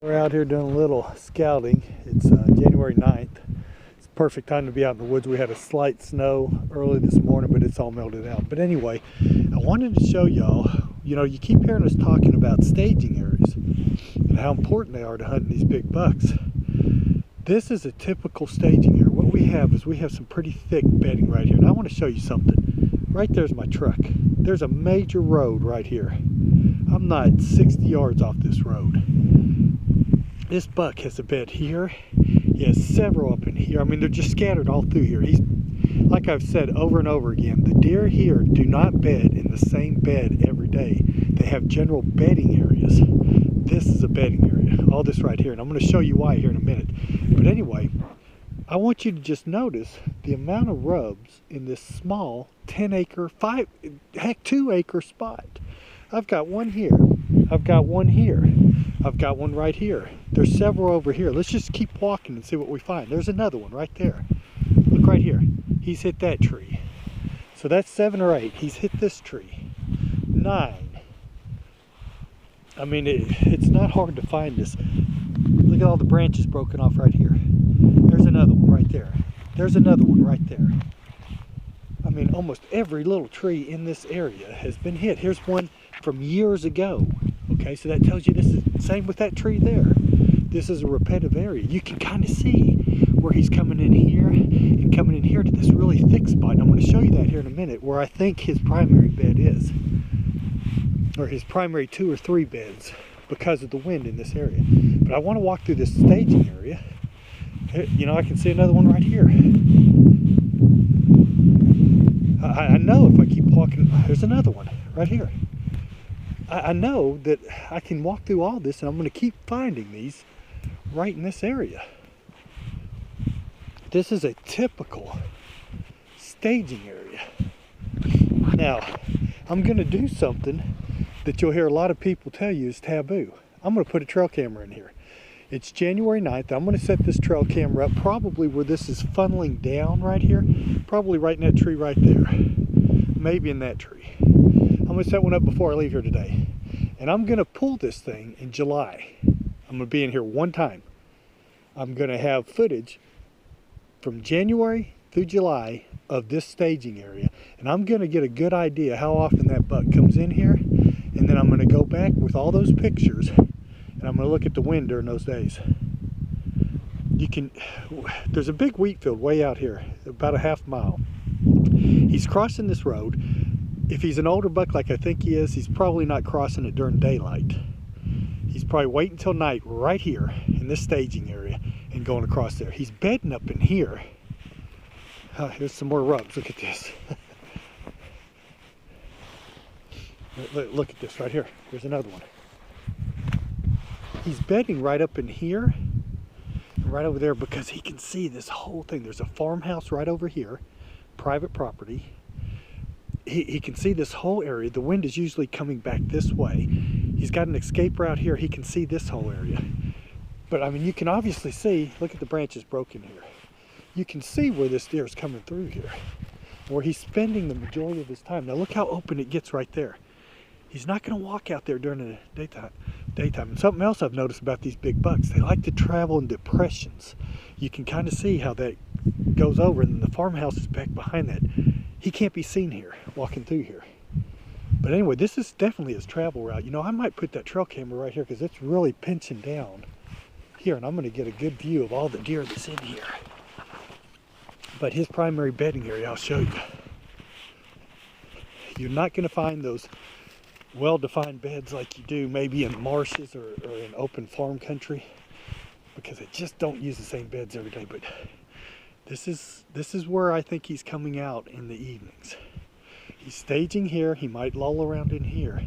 We're out here doing a little scouting. It's January 9th. It's a perfect time to be out in the woods. We had a slight snow early this morning, but it's all melted out. But anyway, I wanted to show y'all, you keep hearing us talking about staging areas and how important they are to hunting these big bucks. This is a typical staging area. What we have is some pretty thick bedding right here. And I want to show you something. Right there's my truck. There's a major road right here. I'm not 60 yards off this road. This buck has a bed here. He has several up in here. I mean, they're just scattered all through here. He's, like I've said over and over again, the deer here do not bed in the same bed every day. They have general bedding areas. This is a bedding area, all this right here, and I'm going to show you why here in a minute. But anyway, I want you to just notice the amount of rubs in this small 10-acre, 2-acre spot. I've got one here. I've got one here. I've got one right here. There's several over here. Let's just keep walking and see what we find. There's another one right there. Look right here. He's hit that tree. So that's 7 or 8. He's hit this tree. 9. I mean, it's not hard to find this. Look at all the branches broken off right here. There's another one right there. There's another one right there. I mean, almost every little tree in this area has been hit. Here's one from years ago. Okay, so that tells you this is the same with that tree there. This is a repetitive area. You can kind of see where he's coming in here and coming in here to this really thick spot. And I'm going to show you that here in a minute, where I think his primary bed is, or his primary 2 or 3 beds, because of the wind in this area. But I want to walk through this staging area. I can see another one right here. I know if I keep walking, there's another one right here. I know that I can walk through all this, and I'm going to keep finding these right in this area. This is a typical staging area. Now, I'm going to do something that you'll hear a lot of people tell you is taboo. I'm going to put a trail camera in here. It's January 9th. I'm going to set this trail camera up probably where this is funneling down right here. Probably right in that tree right there. Maybe in that tree. I'm going to set one up before I leave here today. And I'm going to pull this thing in July. I'm going to be in here one time. I'm going to have footage from January through July of this staging area. And I'm going to get a good idea how often that buck comes in here. And then I'm going to go back with all those pictures. And I'm going to look at the wind during those days. There's a big wheat field way out here, about a half mile. He's crossing this road. If he's an older buck like I think he is, he's probably not crossing it during daylight. He's probably waiting until night right here in this staging area and going across there. He's bedding up in here. Here's some more rubs. Look at this. Look at this right here. Here's another one. He's bedding right up in here and right over there because he can see this whole thing. There's a farmhouse right over here, private property. He can see this whole area. The wind is usually coming back this way. He's got an escape route here. He can see this whole area. But I mean, you can obviously see, look at the branches broken here. You can see where this deer is coming through here, where he's spending the majority of his time. Now look how open it gets right there. He's not going to walk out there during the daytime. And something else I've noticed about these big bucks, they like to travel in depressions. You can kind of see how that goes over, and then the farmhouse is back behind that. He can't be seen here, walking through here. But anyway, this is definitely his travel route. I might put that trail camera right here because it's really pinching down here, and I'm going to get a good view of all the deer that's in here. But his primary bedding area, I'll show you. You're not going to find those well-defined beds like you do maybe in marshes or in open farm country, because they just don't use the same beds every day. But this is where I think he's coming out in the evenings. He's staging here. He might lull around in here,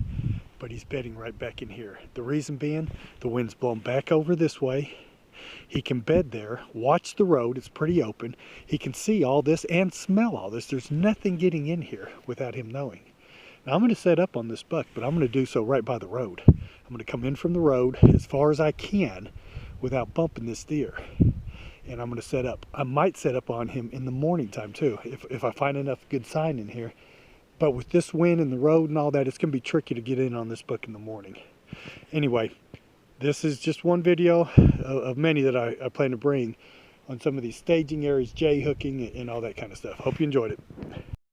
but he's bedding right back in here. The reason being, the wind's blown back over this way. He can bed there, watch the road. It's pretty open. He can see all this and smell all this. There's nothing getting in here without him knowing. Now I'm going to set up on this buck, but I'm going to do so right by the road. I'm going to come in from the road as far as I can without bumping this deer. And I'm going to set up. I might set up on him in the morning time too, if I find enough good sign in here. But with this wind and the road and all that, it's going to be tricky to get in on this buck in the morning. Anyway, this is just one video of many that I plan to bring on some of these staging areas, J hooking, and all that kind of stuff. Hope you enjoyed it.